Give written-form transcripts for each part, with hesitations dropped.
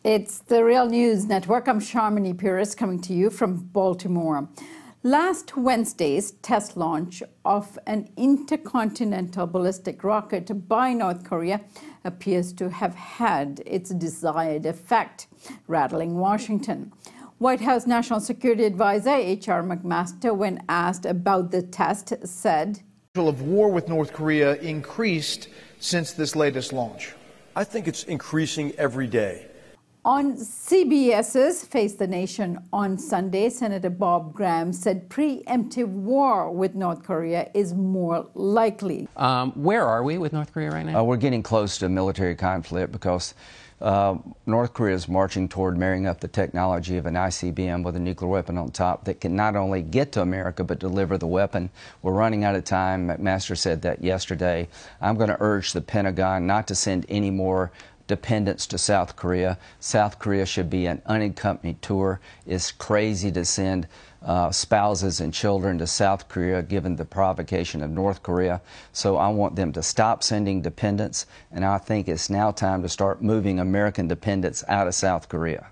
It's the Real News Network. I'm Sharmini Pires coming to you from Baltimore. Last Wednesday's test launch of an intercontinental ballistic rocket by North Korea appears to have had its desired effect, rattling Washington. White House National Security Advisor H.R. McMaster, when asked about the test, said, of war with North Korea increased since this latest launch. I think it's increasing every day. On CBS's Face the Nation on Sunday, Senator Bob Graham said preemptive war with North Korea is more likely. Where are we with North Korea right now? We're getting close to a military conflict because North Korea is marching toward marrying up the technology of an ICBM with a nuclear weapon on top that can not only get to America but deliver the weapon. We're running out of time. McMaster said that yesterday. I'm going to urge the Pentagon not to send any more dependence to South Korea. South Korea should be an unaccompanied tour. It's crazy to send spouses and children to South Korea given the provocation of North Korea. So I want them to stop sending dependents, and I think it's now time to start moving American dependents out of South Korea.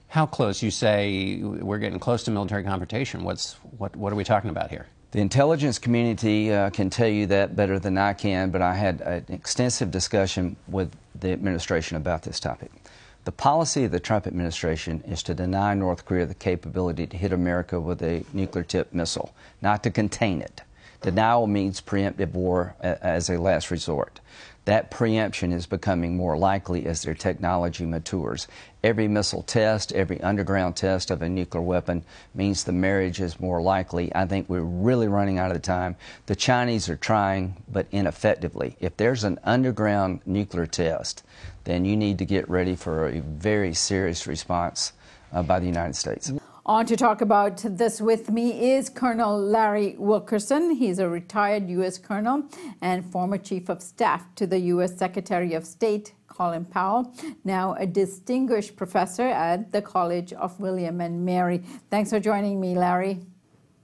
How close? You say we're getting close to military confrontation. What are we talking about here? The intelligence community can tell you that better than I can, but I had an extensive discussion with the administration about this topic. The policy of the Trump administration is to deny North Korea the capability to hit America with a nuclear-tipped missile, not to contain it. Denial means preemptive war as a last resort. That preemption is becoming more likely as their technology matures. Every missile test, every underground test of a nuclear weapon means the marriage is more likely. I think we're really running out of time. The Chinese are trying, but ineffectively. If there's an underground nuclear test, then you need to get ready for a very serious response by the United States. On to talk about this with me is Colonel Larry Wilkerson. He's a retired U.S. colonel and former chief of staff to the U.S. Secretary of State, Colin Powell, now a distinguished professor at the College of William and Mary. Thanks for joining me, Larry.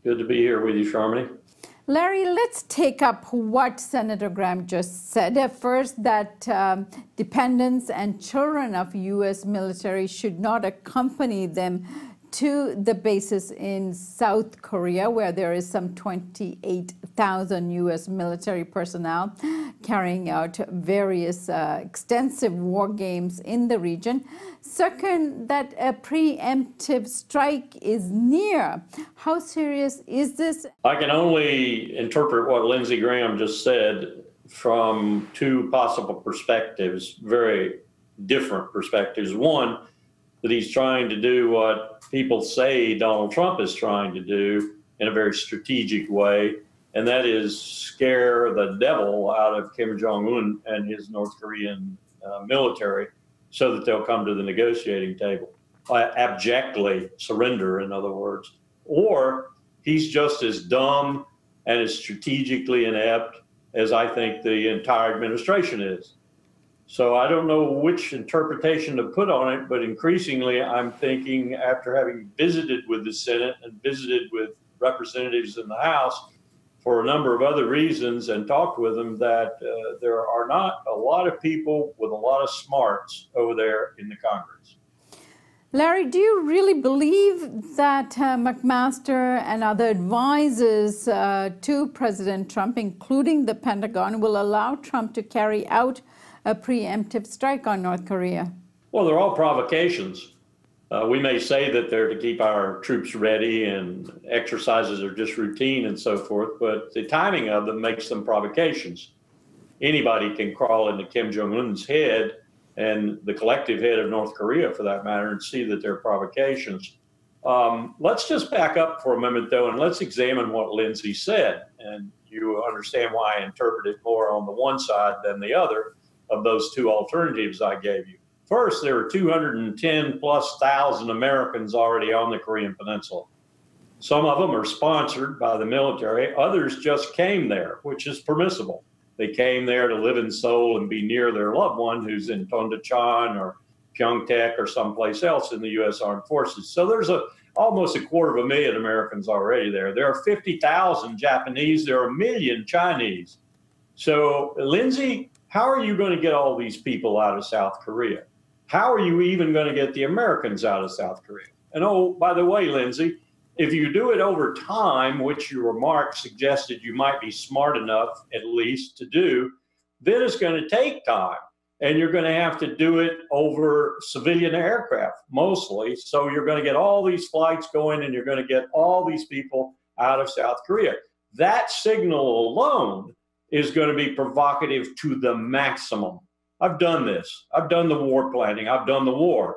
Good to be here with you, Sharmini. Larry, let's take up what Senator Graham just said. First, that dependents and children of U.S. military should not accompany them to the bases in South Korea, where there is some 28,000 U.S. military personnel carrying out various extensive war games in the region. Second, that a preemptive strike is near. How serious is this? I can only interpret what Lindsey Graham just said from two possible perspectives, very different perspectives. One, that he's trying to do what people say Donald Trump is trying to do in a very strategic way, and that is scare the devil out of Kim Jung-un and his North Korean military so that they'll come to the negotiating table, abjectly surrender, in other words. Or he's just as dumb and as strategically inept as I think the entire administration is. So I don't know which interpretation to put on it, but increasingly I'm thinking, after having visited with the Senate and visited with representatives in the House for a number of other reasons and talked with them, that there are not a lot of people with a lot of smarts over there in the Congress. Larry, do you really believe that McMaster and other advisors to President Trump, including the Pentagon, will allow Trump to carry out a preemptive strike on North Korea? Well, they're all provocations. We may say that they're to keep our troops ready and exercises are just routine and so forth, but the timing of them makes them provocations. Anybody can crawl into Kim Jong-un's head and the collective head of North Korea, for that matter, and see that they're provocations. Let's just back up for a moment, though, and let's examine what Lindsey said. And you understand why I interpret it more on the one side than the other of those two alternatives I gave you. First, there are 210,000+ Americans already on the Korean Peninsula. Some of them are sponsored by the military. Others just came there, which is permissible. They came there to live in Seoul and be near their loved one who's in Tondochan or Pyeongtaek or someplace else in the U.S. Armed Forces. So there's almost 250,000 Americans already there. There are 50,000 Japanese. There are 1 million Chinese. So, Lindsey, how are you going to get all these people out of South Korea? how are you even going to get the Americans out of South Korea? And oh, by the way, Lindsay, if you do it over time, which your remark suggested you might be smart enough at least to do, then it's going to take time. And you're going to have to do it over civilian aircraft mostly. So you're going to get all these flights going and you're going to get all these people out of South Korea. That signal alone is going to be provocative to the maximum. I've done this. I've done the war planning. I've done the war.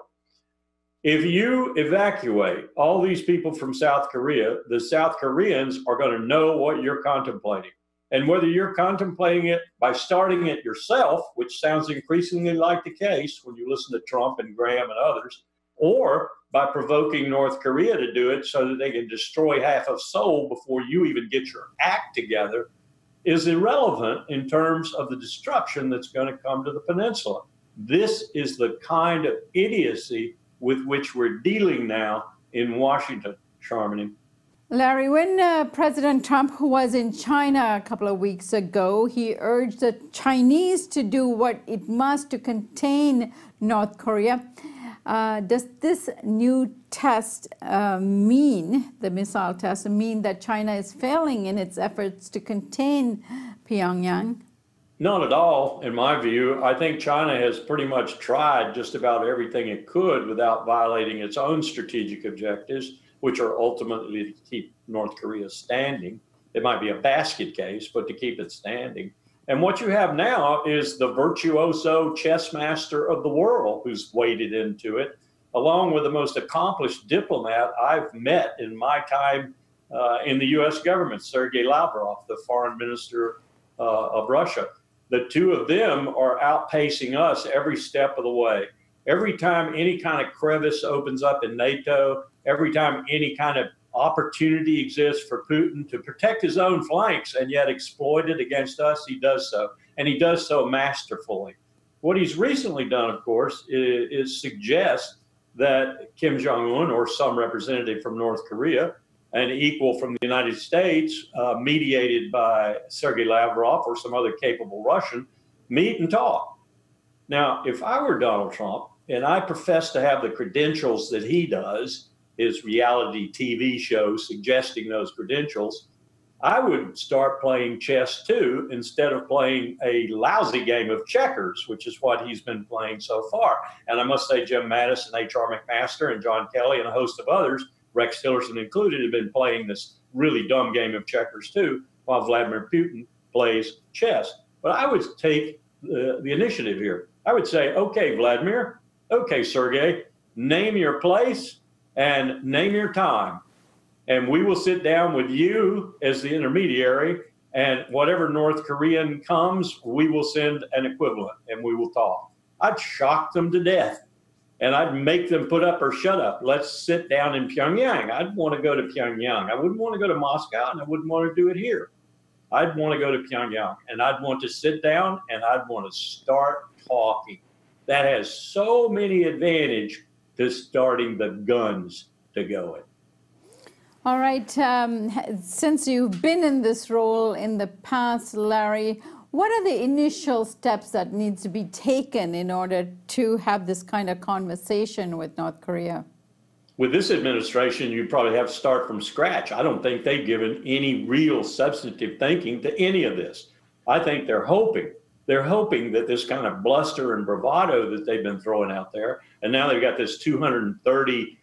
If you evacuate all these people from South Korea, the South Koreans are going to know what you're contemplating. And whether you're contemplating it by starting it yourself, which sounds increasingly like the case when you listen to Trump and Graham and others, or by provoking North Korea to do it so that they can destroy half of Seoul before you even get your act together, is irrelevant in terms of the destruction that's going to come to the peninsula. This is the kind of idiocy with which we're dealing now in Washington, Charmony. Larry, when President Trump was in China a couple of weeks ago, he urged the Chinese to do what it must to contain North Korea. Does this new test the missile test, mean that China is failing in its efforts to contain Pyongyang? Not at all, in my view. I think China has pretty much tried just about everything it could without violating its own strategic objectives, which are ultimately to keep North Korea standing. It might be a basket case, but to keep it standing. And what you have now is the virtuoso chess master of the world who's waded into it, along with the most accomplished diplomat I've met in my time in the U.S. government, Sergei Lavrov, the foreign minister of Russia. The two of them are outpacing us every step of the way. Every time any kind of crevice opens up in NATO, every time any kind of opportunity exists for Putin to protect his own flanks and yet exploit it against us, he does so. And he does so masterfully. What he's recently done, of course, is suggest that Kim Jung-un or some representative from North Korea, an equal from the United States, mediated by Sergei Lavrov or some other capable Russian, meet and talk. Now, if I were Donald Trump, and I profess to have the credentials that he does, his reality TV show suggesting those credentials, I would start playing chess too, instead of playing a lousy game of checkers, which is what he's been playing so far. And I must say Jim Mattis and H.R. McMaster and John Kelly and a host of others, Rex Tillerson included, have been playing this really dumb game of checkers too, while Vladimir Putin plays chess. But I would take the initiative here. I would say, okay, Vladimir, okay, Sergey, name your place and name your time. And we will sit down with you as the intermediary, and whatever North Korean comes, we will send an equivalent and we will talk. I'd shock them to death and I'd make them put up or shut up. Let's sit down in Pyongyang. I'd want to go to Pyongyang. I wouldn't want to go to Moscow, and I wouldn't want to do it here. I'd want to go to Pyongyang, and I'd want to sit down and I'd want to start talking. That has so many advantages to starting the guns to going. All right. Since you've been in this role in the past, Larry, what are the initial steps that needs to be taken in order to have this kind of conversation with North Korea? With this administration, you probably have to start from scratch. I don't think they've given any real substantive thinking to any of this. I think they're hoping that this kind of bluster and bravado that they've been throwing out there, and now they've got this 230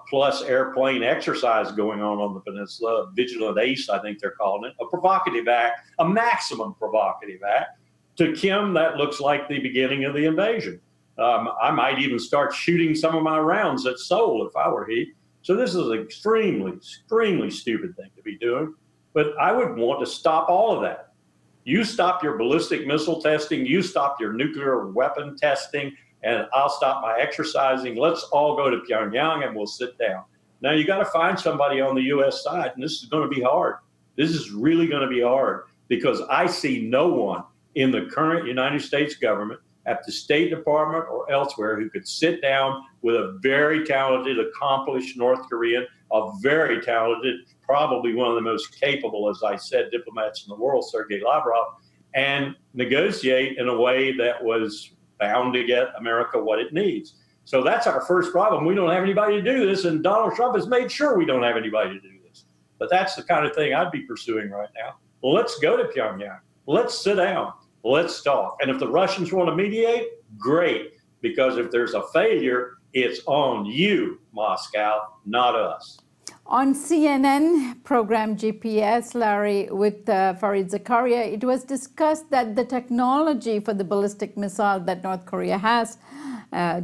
plus airplane exercise going on the peninsula, Vigilant Ace, I think they're calling it, a provocative act, a maximum provocative act. To Kim, that looks like the beginning of the invasion. I might even start shooting some of my rounds at Seoul if I were he. So this is an extremely, extremely stupid thing to be doing. But I would want to stop all of that. You stop your ballistic missile testing, you stop your nuclear weapon testing, and I'll stop my exercising. Let's all go to Pyongyang and we'll sit down. Now, you got to find somebody on the U.S. side, and this is going to be hard. This is really going to be hard because I see no one in the current United States government, at the State Department or elsewhere, who could sit down with a very talented, accomplished North Korean, a very talented, probably one of the most capable, as I said, diplomats in the world, Sergei Lavrov, and negotiate in a way that was bound to get America what it needs. So that's our first problem. We don't have anybody to do this, and Donald Trump has made sure we don't have anybody to do this. But that's the kind of thing I'd be pursuing right now. Well, let's go to Pyongyang. Let's sit down. Let's talk. And if the Russians want to mediate, great. Because if there's a failure, it's on you, Moscow, not us. On CNN program GPS, Larry, with Fareed Zakaria, it was discussed that the technology for the ballistic missile that North Korea has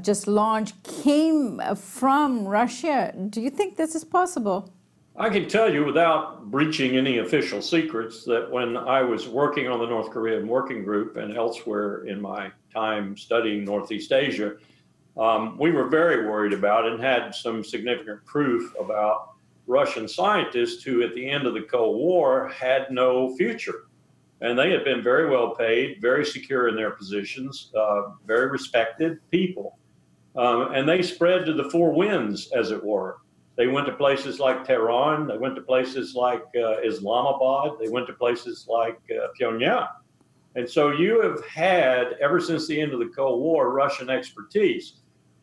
just launched came from Russia. Do you think this is possible? I can tell you without breaching any official secrets that when I was working on the North Korean Working Group and elsewhere in my time studying Northeast Asia, we were very worried about and had some significant proof about Russian scientists who at the end of the Cold War had no future. And they had been very well paid, very secure in their positions, very respected people. And they spread to the four winds, as it were. They went to places like Tehran. They went to places like Islamabad. They went to places like Pyongyang. And so you have had, ever since the end of the Cold War, Russian expertise.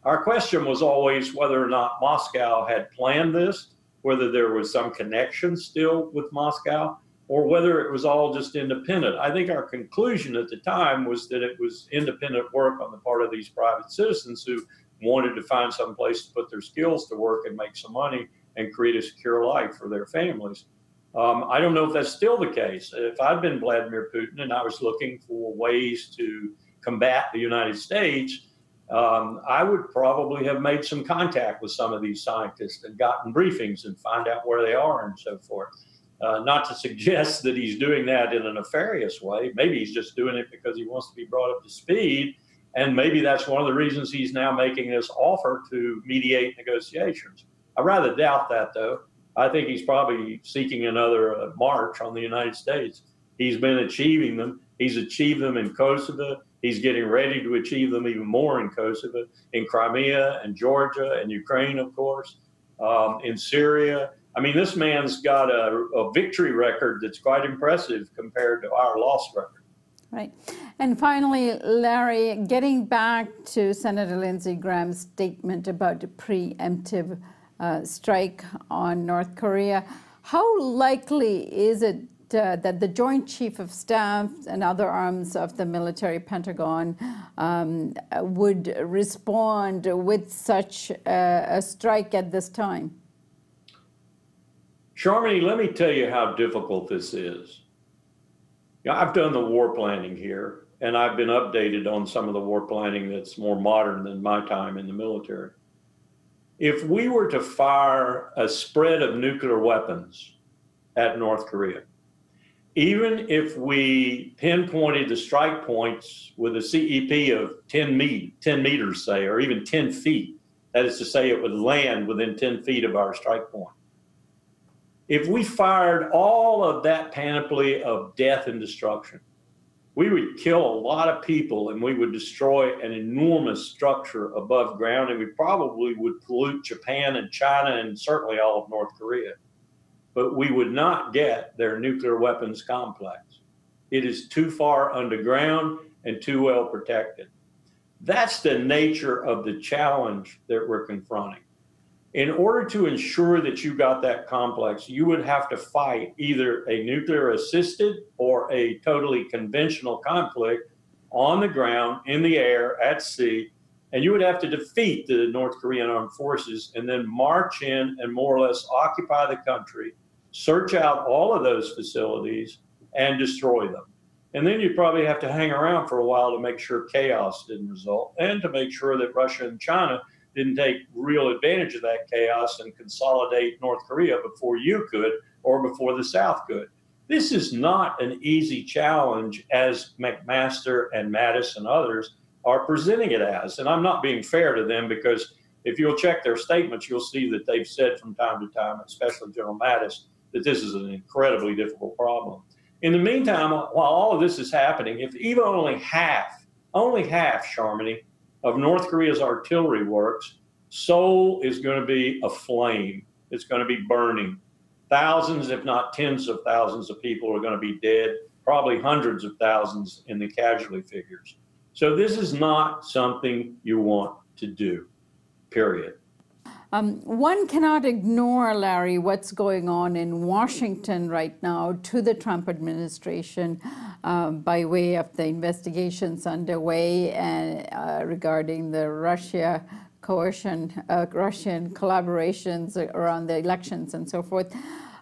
Our question was always whether or not Moscow had planned this, whether there was some connection still with Moscow, or whether it was all just independent. I think our conclusion at the time was that it was independent work on the part of these private citizens who wanted to find some place to put their skills to work and make some money and create a secure life for their families. I don't know if that's still the case. If I'd been Vladimir Putin and I was looking for ways to combat the United States, I would probably have made some contact with some of these scientists and gotten briefings and find out where they are and so forth. Not to suggest that he's doing that in a nefarious way. Maybe he's just doing it because he wants to be brought up to speed. And maybe that's one of the reasons he's now making this offer to mediate negotiations. I rather doubt that, though. I think he's probably seeking another march on the United States. He's been achieving them. He's achieved them in Kosovo. He's getting ready to achieve them even more in Kosovo, in Crimea and Georgia and Ukraine, of course, in Syria. I mean, this man's got a victory record that's quite impressive compared to our loss record. Right. And finally, Larry, getting back to Senator Lindsey Graham's statement about a preemptive strike on North Korea, how likely is it that the Joint Chief of Staff and other arms of the military Pentagon would respond with such a strike at this time? Sharmini, let me tell you how difficult this is. I've done the war planning here, and I've been updated on some of the war planning that's more modern than my time in the military. If we were to fire a spread of nuclear weapons at North Korea, even if we pinpointed the strike points with a CEP of 10 meters, say, or even 10 feet, that is to say it would land within 10 feet of our strike point. If we fired all of that panoply of death and destruction, we would kill a lot of people and we would destroy an enormous structure above ground, and we probably would pollute Japan and China and certainly all of North Korea. But we would not get their nuclear weapons complex. It is too far underground and too well protected. That's the nature of the challenge that we're confronting. In order to ensure that you got that complex, you would have to fight either a nuclear-assisted or a totally conventional conflict on the ground, in the air, at sea, and you would have to defeat the North Korean armed forces and then march in and more or less occupy the country, search out all of those facilities, and destroy them. And then you'd probably have to hang around for a while to make sure chaos didn't result and to make sure that Russia and China didn't take real advantage of that chaos and consolidate North Korea before you could or before the South could. This is not an easy challenge as McMaster and Mattis and others are presenting it as. And I'm not being fair to them because if you'll check their statements, you'll see that they've said from time to time, especially General Mattis, that this is an incredibly difficult problem. In the meantime, while all of this is happening, if even only half, Sharmini, of North Korea's artillery works, Seoul is going to be aflame. It's going to be burning. Thousands, if not tens of thousands of people are going to be dead, probably hundreds of thousands in the casualty figures. So this is not something you want to do, period. One cannot ignore, Larry, what's going on in Washington right now to the Trump administration by way of the investigations underway and, regarding the Russia coercion, Russian collaborations around the elections and so forth.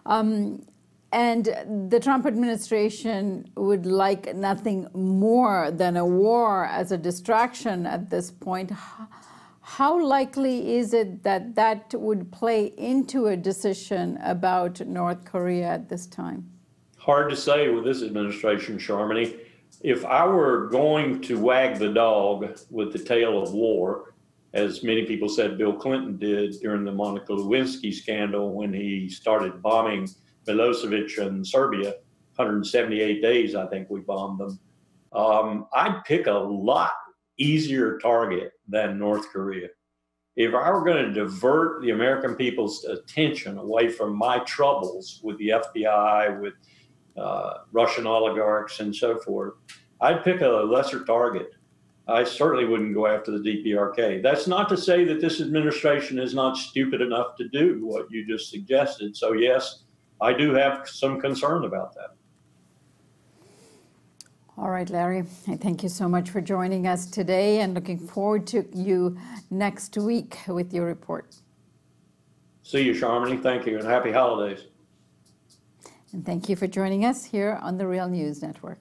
And the Trump administration would like nothing more than a war as a distraction at this point. How likely is it that that would play into a decision about North Korea at this time? Hard to say with this administration, Sharmini. If I were going to wag the dog with the tail of war, as many people said Bill Clinton did during the Monica Lewinsky scandal when he started bombing Milosevic and Serbia, 178 days I think we bombed them, I'd pick a lot easier target than North Korea. If I were going to divert the American people's attention away from my troubles with the FBI, with Russian oligarchs and so forth, I'd pick a lesser target. I certainly wouldn't go after the DPRK. That's not to say that this administration is not stupid enough to do what you just suggested. So yes, I do have some concern about that. All right, Larry, I thank you so much for joining us today and looking forward to you next week with your report. See you, Sharmini. Thank you, and happy holidays. And thank you for joining us here on the Real News Network.